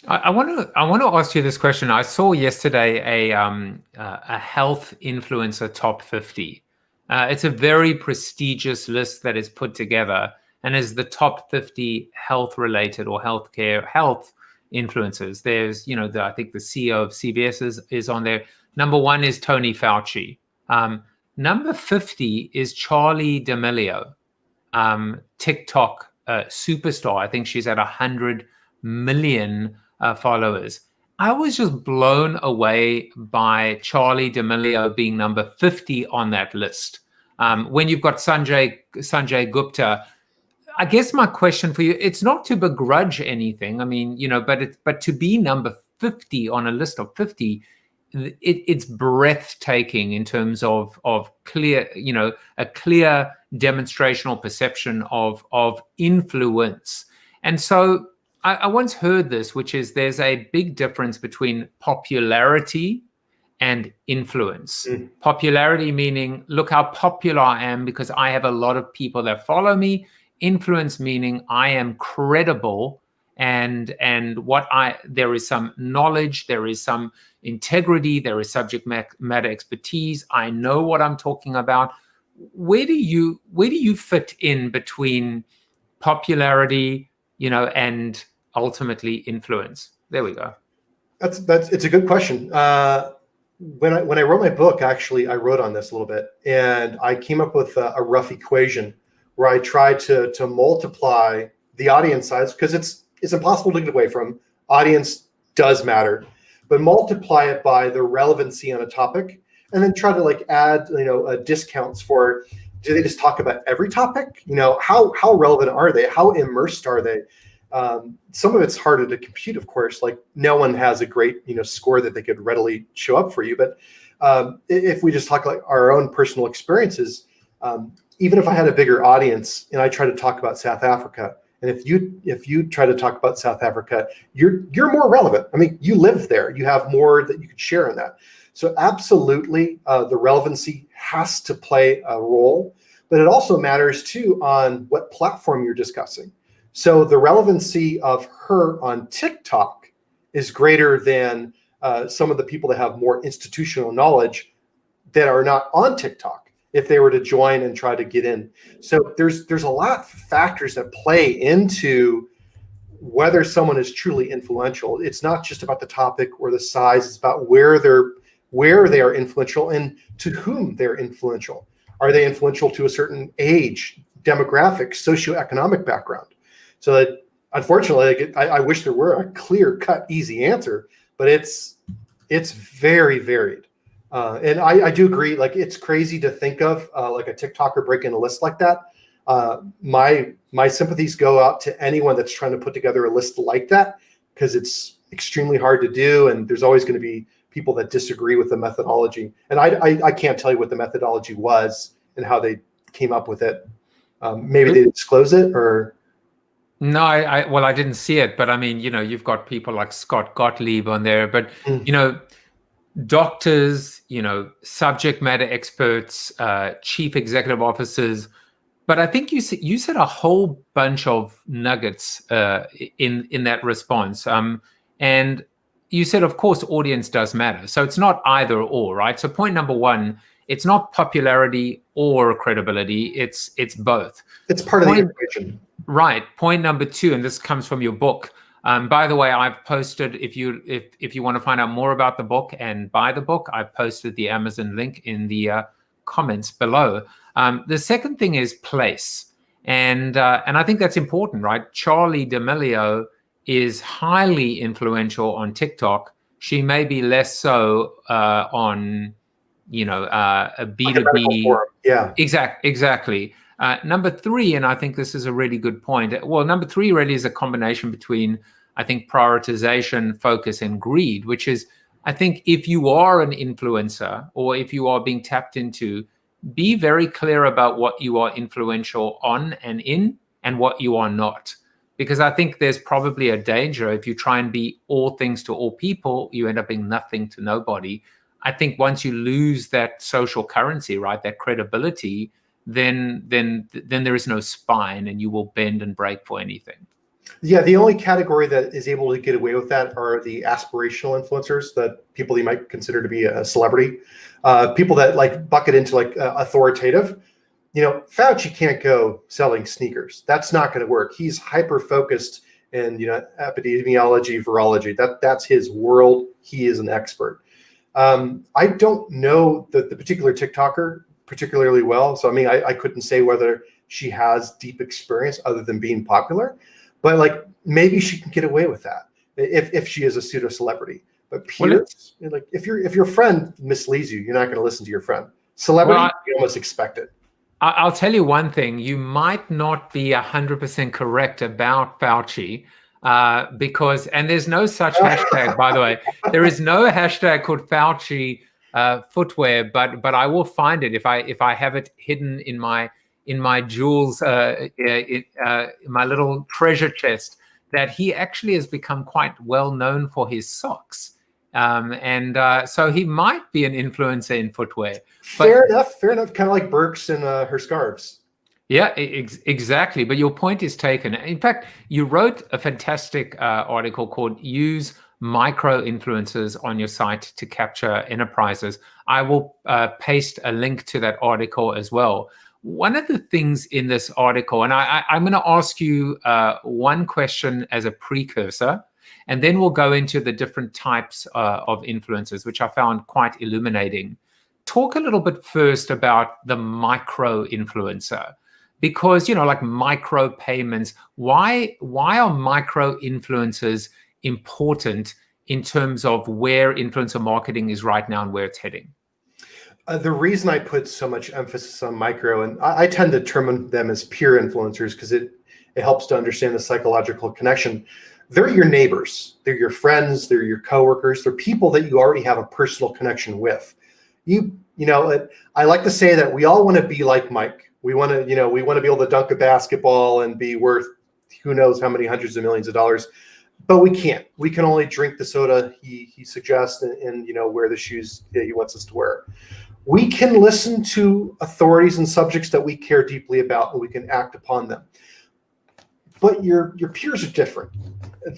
I want to ask you this question. I saw yesterday a health influencer top 50. It's a very prestigious list that is put together and is the top 50 health related or health influencers. There's, I think the CEO of CVS is on there. Number 1 is Tony Fauci. Number 50 is Charli D'Amelio, TikTok superstar. I think she's at 100 million followers. I was just blown away by Charli D'Amelio being number 50 on that list. When you've got Sanjay Gupta, I guess my question for you, it's not to begrudge anything. I mean, but to be number 50 on a list of 50, it's breathtaking in terms of clear, a clear demonstrational perception of influence. And so I once heard this, which is there's a big difference between popularity and influence. Popularity meaning, look how popular I am because I have a lot of people that follow me. Influence meaning I am credible and there is some knowledge, there is some integrity, there is subject matter expertise. I know what I'm talking about. Where do you fit in between popularity, and ultimately influence? There we go. It's a good question. When I wrote my book, actually, I wrote on this a little bit, and I came up with a rough equation where I tried to multiply the audience size, because it's impossible to get away from. Audience does matter, but multiply it by the relevancy on a topic, and then try to like add discounts for, do they just talk about every topic? How relevant are they? How immersed are they? Some of it's harder to compute, of course. Like no one has a great score that they could readily show up for you. But if we just talk like our own personal experiences, even if I had a bigger audience and I try to talk about South Africa, and if you try to talk about South Africa, you're more relevant. I mean, you live there. You have more that you could share in that. So absolutely, the relevancy has to play a role, but it also matters too on what platform you're discussing. So the relevancy of her on TikTok is greater than some of the people that have more institutional knowledge that are not on TikTok if they were to join and try to get in. So there's a lot of factors that play into whether someone is truly influential. It's not just about the topic or the size. It's about where they are influential and to whom they're influential. Are they influential to a certain age, demographic, socioeconomic background? So that, unfortunately, I wish there were a clear-cut, easy answer, but it's very varied. And I do agree. Like, it's crazy to think of like a TikToker breaking a list like that. My sympathies go out to anyone that's trying to put together a list like that, because it's extremely hard to do, and there's always going to be people that disagree with the methodology. And I can't tell you what the methodology was and how they came up with it. Maybe they disclose it, or no, I didn't see it, but I mean, you've got people like Scott Gottlieb on there, but doctors, subject matter experts, chief executive officers. But I think you said a whole bunch of nuggets in that response. And you said, of course, audience does matter. So it's not either or, right? So point number one, it's not popularity or credibility. It's both. it's part of the equation. Right. Point number two, and this comes from your book. By the way, I've posted, if you want to find out more about the book and buy the book, I've posted the Amazon link in the comments below. The second thing is place. And I think that's important, right? Charli D'Amelio is highly influential on TikTok. She may be less so on, a B2B. Yeah. Exactly. Number three, and I think this is a really good point. Well, number three really is a combination between, I think, prioritization, focus, and greed, which is, I think, if you are an influencer or if you are being tapped into, be very clear about what you are influential on and in and what you are not. Because I think there's probably a danger if you try and be all things to all people, you end up being nothing to nobody. I think once you lose that social currency, right, that credibility, then there is no spine, and you will bend and break for anything. Yeah, the only category that is able to get away with that are the aspirational influencers, that people you might consider to be a celebrity, people that like bucket into like authoritative. Fauci can't go selling sneakers. That's not going to work. He's hyper focused in epidemiology, virology. That's his world. He is an expert. I don't know the particular TikToker particularly well, so I mean, I couldn't say whether she has deep experience other than being popular. But like, maybe she can get away with that if she is a pseudo celebrity. But peers, like if your friend misleads you, you're not going to listen to your friend. Celebrity, you almost expect it. I'll tell you one thing: you might not be 100% correct about Fauci, because, and there's no such hashtag, by the way. There is no hashtag called Fauci footwear, but I will find it if I have it hidden in my jewels, in my little treasure chest, that he actually has become quite well known for his socks. So he might be an influencer in footwear. Fair enough. Kind of like Burks and her scarves. Yeah, exactly. But your point is taken. In fact, you wrote a fantastic article called "Use Micro Influencers on Your Site to Capture Enterprises." I will paste a link to that article as well. One of the things in this article, and I'm going to ask you one question as a precursor, and then we'll go into the different types of influencers, which I found quite illuminating. Talk a little bit first about the micro influencer, because, like micro payments, why are micro influencers important in terms of where influencer marketing is right now and where it's heading? The reason I put so much emphasis on micro, and I tend to term them as peer influencers because it helps to understand the psychological connection. They're your neighbors, they're your friends, they're your coworkers, they're people that you already have a personal connection with. I like to say that we all want to be like Mike. We want to be able to dunk a basketball and be worth who knows how many hundreds of millions of dollars, but we can't. We can only drink the soda he suggests and wear the shoes that he wants us to wear. We can listen to authorities and subjects that we care deeply about, and we can act upon them. But your peers are different.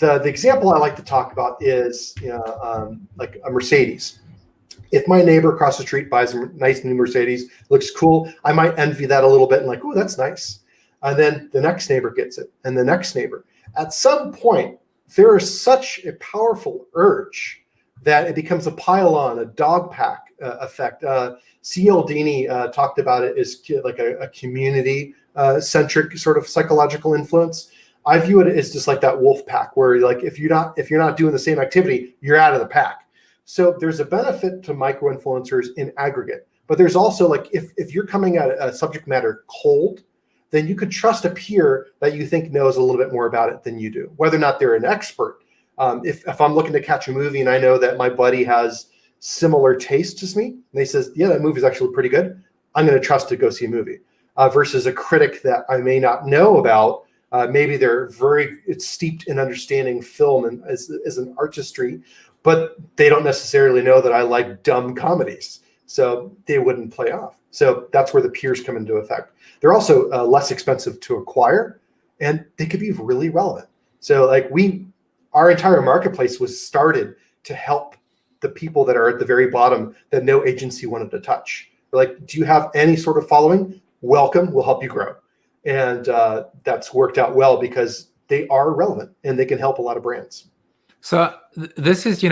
The example I like to talk about is like a Mercedes. If my neighbor across the street buys a nice new Mercedes, looks cool, I might envy that a little bit and like, oh, that's nice. And then the next neighbor gets it, and the next neighbor. At some point, there is such a powerful urge that it becomes a pile-on, a dog pack effect. Cialdini talked about it as like a community-centric sort of psychological influence. I view it as just like that wolf pack, where like if you're not doing the same activity, you're out of the pack. So there's a benefit to micro influencers in aggregate, but there's also like if you're coming at a subject matter cold, then you could trust a peer that you think knows a little bit more about it than you do, whether or not they're an expert. If I'm looking to catch a movie and I know that my buddy has similar tastes as me, and they says, yeah, that movie's actually pretty good, I'm going to trust to go see a movie, versus a critic that I may not know about. Maybe they're it's steeped in understanding film and as an artistry, but they don't necessarily know that I like dumb comedies, so they wouldn't play off. So that's where the peers come into effect. They're also less expensive to acquire, and they could be really relevant. So like our entire marketplace was started to help the people that are at the very bottom that no agency wanted to touch. They're like, do you have any sort of following? Welcome, we'll help you grow. And that's worked out well because they are relevant and they can help a lot of brands. So this is,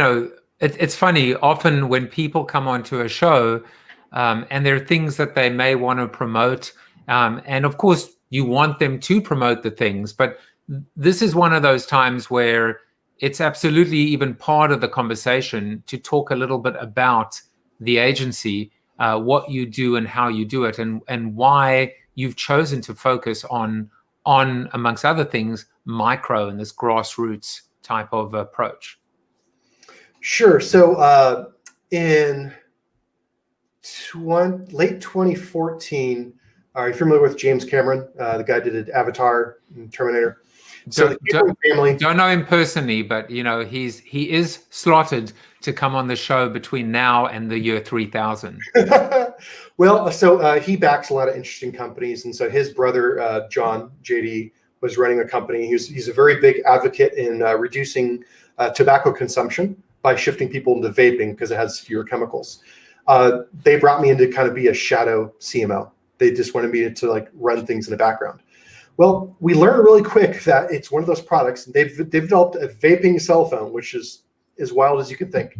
it's funny, often when people come onto a show and there are things that they may want to promote, and of course you want them to promote the things, but this is one of those times where it's absolutely even part of the conversation to talk a little bit about the agency, what you do and how you do it, and why you've chosen to focus on amongst other things, micro and this grassroots type of approach. Sure. So in late 2014, are you familiar with James Cameron, the guy who did Avatar and Terminator? So the Cameron family. Don't know him personally, but he is slotted to come on the show between now and the year 3000. Well, so he backs a lot of interesting companies, and so his brother John JD was running a company. He's a very big advocate in reducing tobacco consumption by shifting people into vaping because it has fewer chemicals. They brought me in to kind of be a shadow CMO. They just wanted me to like run things in the background. Well, we learned really quick that it's one of those products. They've developed a vaping cell phone, which is as wild as you can think.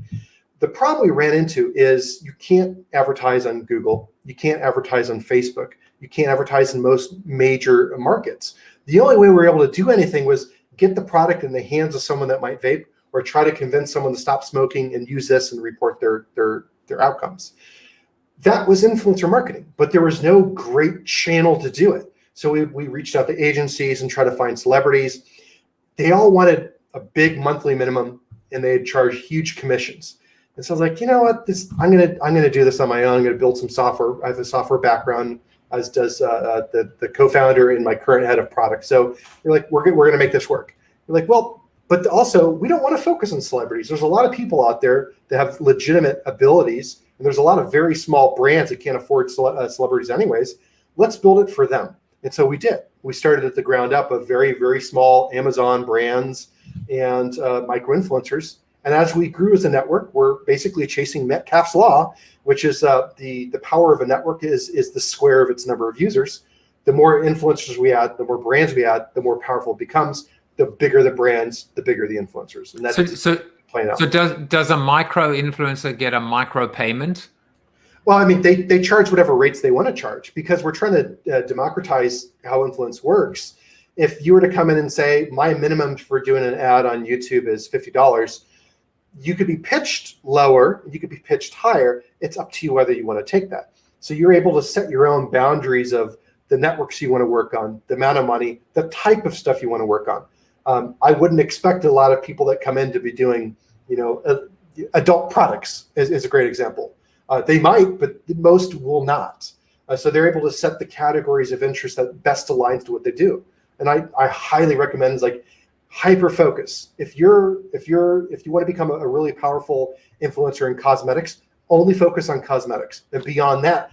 The problem we ran into is you can't advertise on Google. You can't advertise on Facebook. You can't advertise in most major markets. The only way we were able to do anything was get the product in the hands of someone that might vape, or try to convince someone to stop smoking and use this and report their outcomes. That was influencer marketing, but there was no great channel to do it. So we reached out to agencies and tried to find celebrities. They all wanted a big monthly minimum, and they'd charge huge commissions. And so I was like, you know what? I'm gonna do this on my own. I'm gonna build some software. I have a software background, as does the co-founder and my current head of product. So we're like, we're gonna make this work. We're like, well, but also we don't want to focus on celebrities. There's a lot of people out there that have legitimate abilities, and there's a lot of very small brands that can't afford celebrities anyways. Let's build it for them. And so we did. We started at the ground up of very, very small Amazon brands and micro influencers. And as we grew as a network, we're basically chasing Metcalfe's law, which is the power of a network is the square of its number of users. The more influencers we add, the more brands we add, the more powerful it becomes. The bigger the brands, the bigger the influencers. And that's playing out. So does a micro influencer get a micro payment? Well, I mean, they charge whatever rates they want to charge, because we're trying to democratize how influence works. If you were to come in and say, my minimum for doing an ad on YouTube is $50, you could be pitched lower, you could be pitched higher. It's up to you whether you want to take that. So you're able to set your own boundaries of the networks you want to work on, the amount of money, the type of stuff you want to work on. I wouldn't expect a lot of people that come in to be doing, adult products is a great example. They might, but most will not. So they're able to set the categories of interest that best aligns to what they do. And I highly recommend like hyper focus. If you want to become a really powerful influencer in cosmetics, only focus on cosmetics. And beyond that,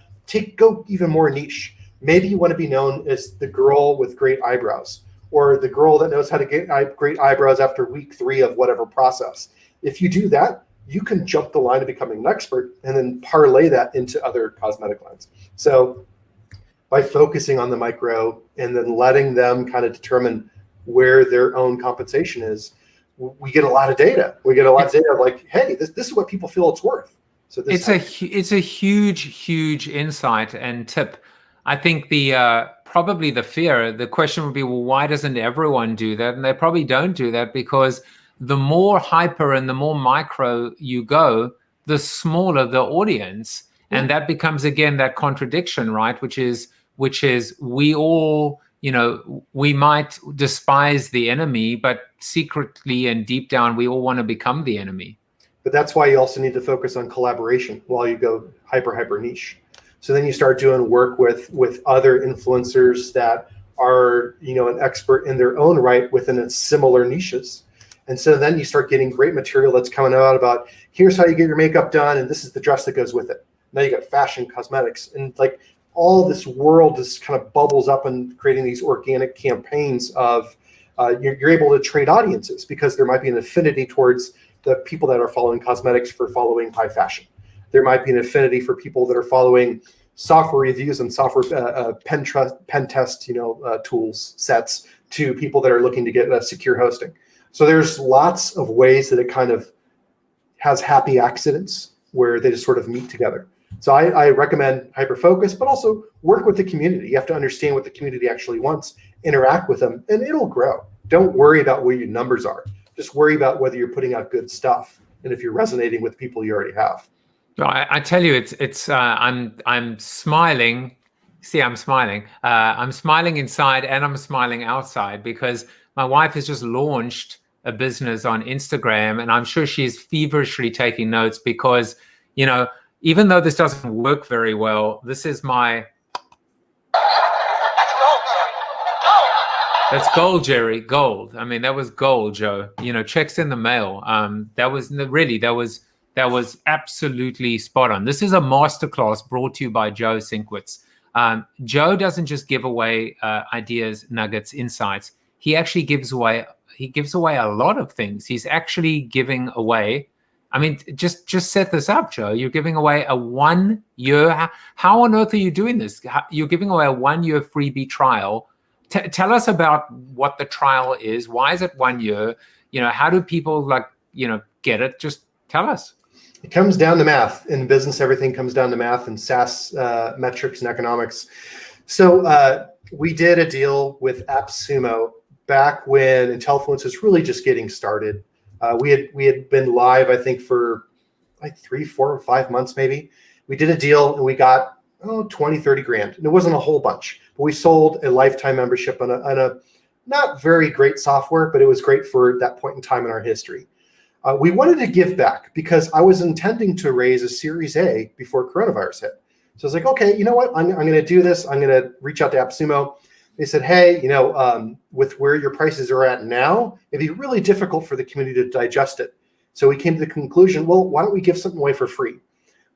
go even more niche. Maybe you want to be known as the girl with great eyebrows, or the girl that knows how to get great eyebrows after week 3 of whatever process. If you do that, you can jump the line to becoming an expert and then parlay that into other cosmetic lines. So by focusing on the micro and then letting them kind of determine where their own compensation is, we get a lot of data. We get a lot of data of like, hey, this is what people feel it's worth. So it's a huge insight and tip. I think probably the question would be, well, why doesn't everyone do that? And they probably don't do that because the more hyper and the more micro you go, the smaller the audience. And that becomes, again, that contradiction, right? Which is we all, we might despise the enemy, but secretly and deep down, we all want to become the enemy. But that's why you also need to focus on collaboration while you go hyper niche. So then you start doing work with other influencers that are, an expert in their own right within similar niches. And so then you start getting great material that's coming out about, here's how you get your makeup done, and this is the dress that goes with it. Now you got fashion, cosmetics, and like all this world just kind of bubbles up and creating these organic campaigns of you're able to trade audiences because there might be an affinity towards the people that are following cosmetics for following high fashion. There might be an affinity for people that are following software reviews and software pen test, tools sets to people that are looking to get secure hosting. So there's lots of ways that it kind of has happy accidents where they just sort of meet together. So I recommend hyper-focus, but also work with the community. You have to understand what the community actually wants, interact with them, and it'll grow. Don't worry about where your numbers are. Just worry about whether you're putting out good stuff and if you're resonating with people you already have. No, I tell you, it's I'm smiling. See, I'm smiling. I'm smiling inside and I'm smiling outside because my wife has just launched a business on Instagram, and I'm sure she's feverishly taking notes because, even though this doesn't work very well, this is my. That's gold, Jerry. Gold. I mean, that was gold, Joe. Checks in the mail. That was absolutely spot on. This is a masterclass brought to you by Joe Sinkwitz. Joe doesn't just give away ideas, nuggets, insights. He actually gives away a lot of things. He's actually giving away. I mean, just set this up, Joe. You're giving away a 1 year. How on earth are you doing this? You're giving away a 1 year freebie trial. Tell us about what the trial is. Why is it 1 year? How do people get it? Just tell us. It comes down to math. In business, everything comes down to math and SaaS metrics and economics. So we did a deal with AppSumo back when Intellifluence was really just getting started. We had been live, I think, for like 3, 4, or 5 months, maybe. We did a deal and we got 20, 30 grand. And it wasn't a whole bunch, but we sold a lifetime membership on a not very great software, but it was great for that point in time in our history. We wanted to give back because I was intending to raise a Series A before coronavirus hit. So I was like, okay, you know what? I'm going to do this. I'm going to reach out to AppSumo. They said, hey, with where your prices are at now, it'd be really difficult for the community to digest it. So we came to the conclusion, well, why don't we give something away for free?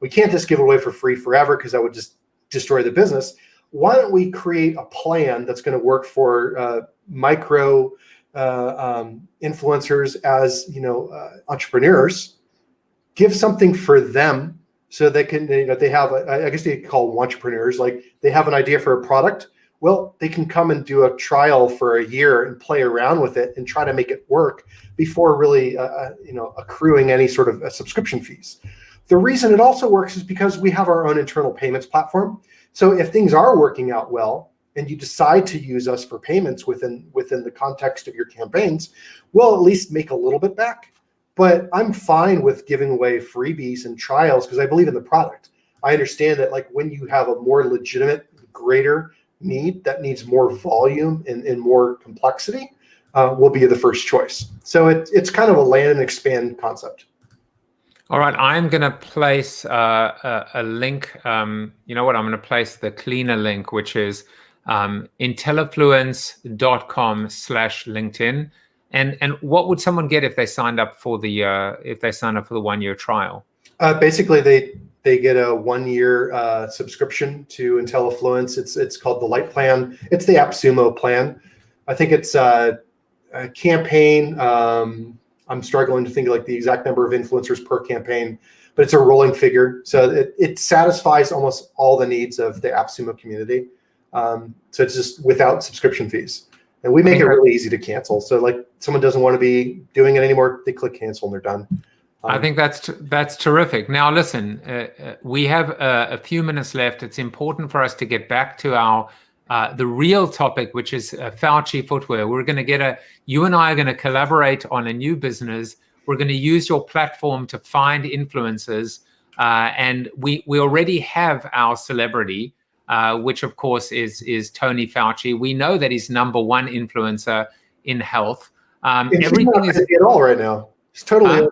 We can't just give it away for free forever because that would just destroy the business. Why don't we create a plan that's going to work for micro influencers as entrepreneurs, give something for them so they can, they have, I guess they call entrepreneurs, like they have an idea for a product. Well, they can come and do a trial for a year and play around with it and try to make it work before really, accruing any sort of subscription fees. The reason it also works is because we have our own internal payments platform. So if things are working out well and you decide to use us for payments within the context of your campaigns, we'll at least make a little bit back. But I'm fine with giving away freebies and trials because I believe in the product. I understand that like when you have a more legitimate, greater need that needs more volume and more complexity, will be the first choice. So it's kind of a land and expand concept. All right, I'm going to place a link. You know what? I'm going to place the cleaner link, which is Intellifluence.com/LinkedIn. And what would someone get if they signed up for the 1 year trial? Basically, they get a 1 year subscription to Intellifluence. It's called the Light Plan. It's the AppSumo plan. I think it's a campaign. I'm struggling to think of like the exact number of influencers per campaign, but it's a rolling figure. So it satisfies almost all the needs of the AppSumo community. So it's just without subscription fees. And we make it really easy to cancel. So like someone doesn't want to be doing it anymore, they click cancel and they're done. I think that's terrific. Now, listen, we have a few minutes left. It's important for us to get back to our the real topic, which is Fauci footwear. We're going to you and I are going to collaborate on a new business. We're going to use your platform to find influencers. And we already have our celebrity, which of course is Tony Fauci. We know that he's #1 influencer in health. Everything is busy at all right now. He's totally.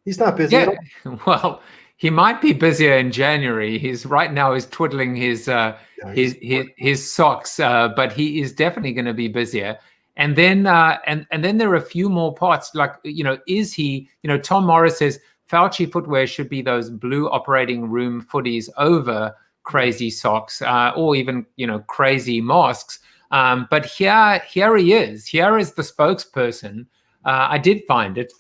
He's not busy. Yeah. At all. Well, he might be busier in January. He's right now is twiddling his socks, but he is definitely going to be busier. And then and then there are a few more parts. Like, is he? Tom Morris says Fauci footwear should be those blue operating room footies over crazy socks, or even crazy masks. But here he is. Here is the spokesperson. I did find it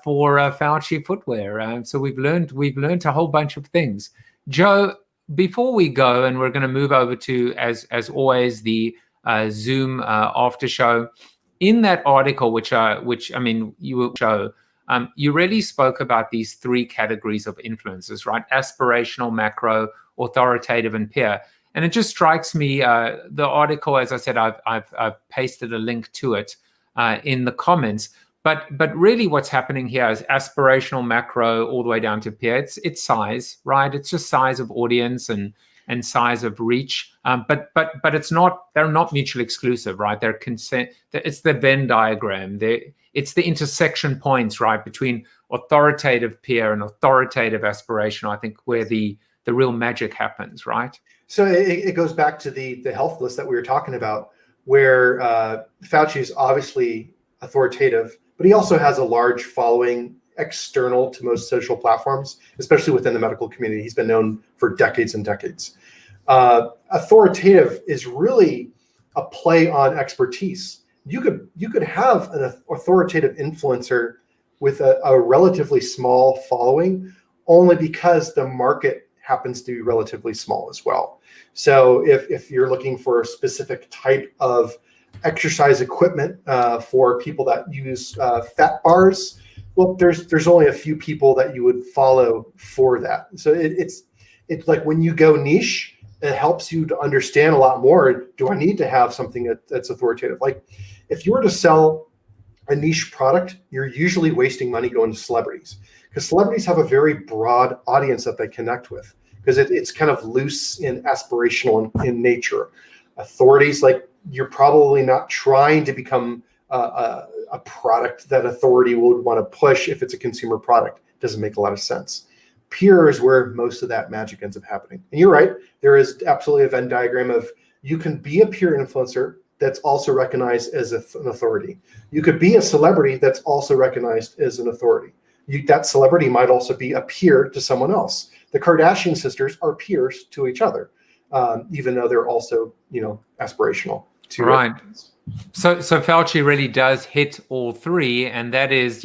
for Fauci footwear. So we've learned a whole bunch of things. Joe, before we go, and we're going to move over to as always the Zoom after show. In that article, which I mean you will show, you really spoke about these 3 categories of influences, right? Aspirational, macro, authoritative, and peer. And it just strikes me, the article, as I said, I've pasted a link to it in the comments. But really what's happening here is aspirational, macro, all the way down to peer. It's size, right? It's just size of audience and size of reach. But it's not, they're not mutually exclusive, right? They're it's the Venn diagram. It's the intersection points, right, between authoritative peer and authoritative aspirational, I think, where the real magic happens, right? So it goes back to the health list that we were talking about, where Fauci is obviously authoritative, but he also has a large following external to most social platforms, especially within the medical community. He's been known for decades and decades. Authoritative is really a play on expertise. You could have an authoritative influencer with a relatively small following, only because the market happens to be relatively small as well. So if you're looking for a specific type of exercise equipment for people that use fat bars, well, there's only a few people that you would follow for that. So it's like when you go niche, it helps you to understand a lot more. Do I need to have something that's authoritative? Like if you were to sell a niche product, you're usually wasting money going to celebrities, because celebrities have a very broad audience that they connect with, because it's kind of loose and aspirational in nature. Authorities, like, you're probably not trying to become a product that authority would want to push. If it's a consumer product, it doesn't make a lot of sense. Peer is where most of that magic ends up happening. And you're right, there is absolutely a Venn diagram of, you can be a peer influencer that's also recognized as an authority. You could be a celebrity that's also recognized as an authority. That celebrity might also be a peer to someone else. The Kardashian sisters are peers to each other, even though they're also, aspirational. Right. So Fauci really does hit all 3, and that is,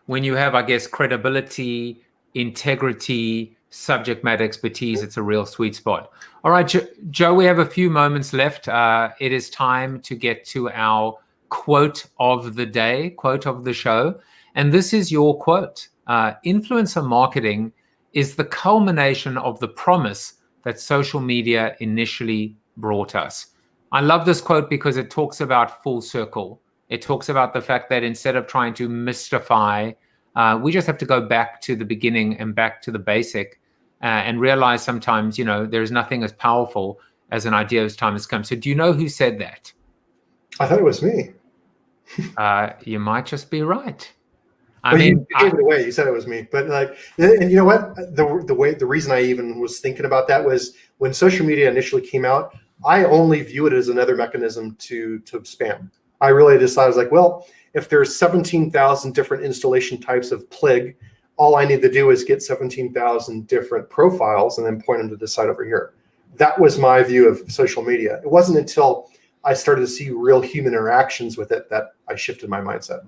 when you have, I guess, credibility, integrity, subject matter expertise, it's a real sweet spot. All right, Joe, we have a few moments left. It is time to get to our quote of the day, quote of the show. And this is your quote. Influencer marketing is the culmination of the promise that social media initially brought us. I love this quote because it talks about full circle. It talks about the fact that instead of trying to mystify, we just have to go back to the beginning and back to the basic and realize sometimes, there's nothing as powerful as an idea as time has come. So do you know who said that? I thought it was me. You might just be right. You gave it away. You said it was me, but and you know what? The reason I even was thinking about that was when social media initially came out, I only view it as another mechanism to spam. I really decided, I was like, well, if there's 17,000 different installation types of Plig, all I need to do is get 17,000 different profiles and then point them to this site over here. That was my view of social media. It wasn't until I started to see real human interactions with it that I shifted my mindset.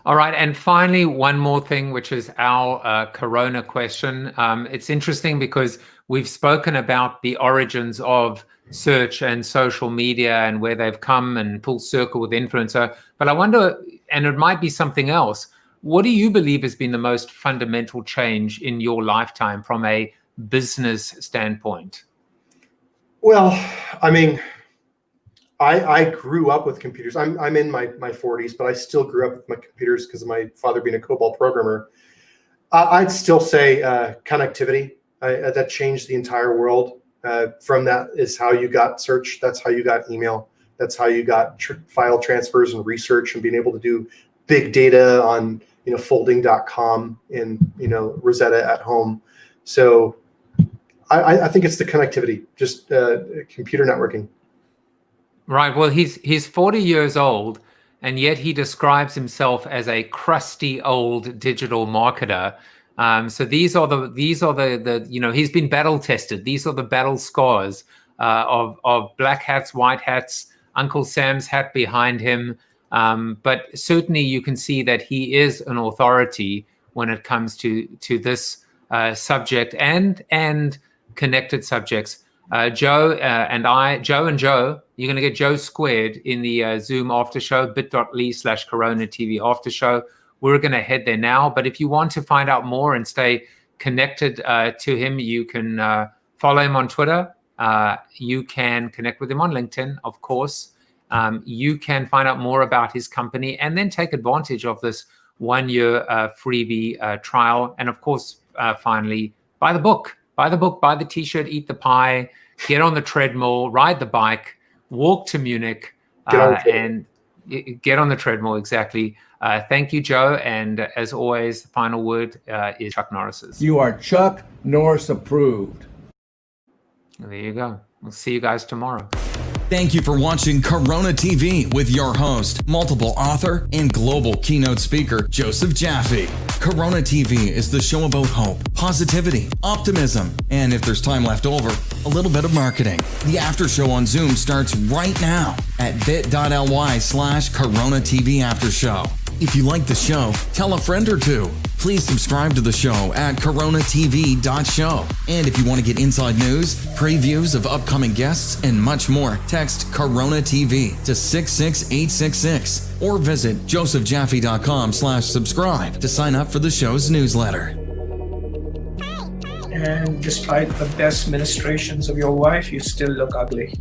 All right. And finally, one more thing, which is our Corona question. It's interesting because we've spoken about the origins of search and social media and where they've come and full circle with influencer. But I wonder, and it might be something else, what do you believe has been the most fundamental change in your lifetime from a business standpoint? Well, I mean, I grew up with computers. I'm in my 40s, but I still grew up with my computers because of my father being a COBOL programmer. I'd still say connectivity. That changed the entire world. From that is how you got search. That's how you got email. That's how you got file transfers and research and being able to do big data on folding.com in Rosetta at home. So I think it's the connectivity, just computer networking. Right. Well, he's 40 years old, and yet he describes himself as a crusty old digital marketer. So these are the he's been battle tested. These are the battle scars of black hats, white hats, Uncle Sam's hat behind him. But certainly you can see that he is an authority when it comes to this subject and connected subjects. Joe and Joe, you're going to get Joe squared in the Zoom after show, bit.ly/CoronaTV after show. We're going to head there now. But if you want to find out more and stay connected to him, you can follow him on Twitter. You can connect with him on LinkedIn, of course. You can find out more about his company and then take advantage of this 1-year freebie trial. And of course, finally, buy the book, buy the t-shirt, eat the pie, get on the treadmill, ride the bike, walk to Munich, and get on the treadmill. Exactly. Thank you, Joe. And as always, the final word is Chuck Norris's. You are Chuck Norris approved. There you go. We'll see you guys tomorrow. Thank you for watching Corona TV with your host, multiple author, and global keynote speaker, Joseph Jaffe. Corona TV is the show about hope, positivity, optimism, and if there's time left over, a little bit of marketing. The after show on Zoom starts right now at bit.ly/Corona TV After Show. If you like the show, tell a friend or two. Please subscribe to the show at CoronaTV.show. And if you want to get inside news, previews of upcoming guests, and much more, text Corona TV to 66866 or visit josephjaffe.com/subscribe to sign up for the show's newsletter. And despite the best ministrations of your wife, you still look ugly.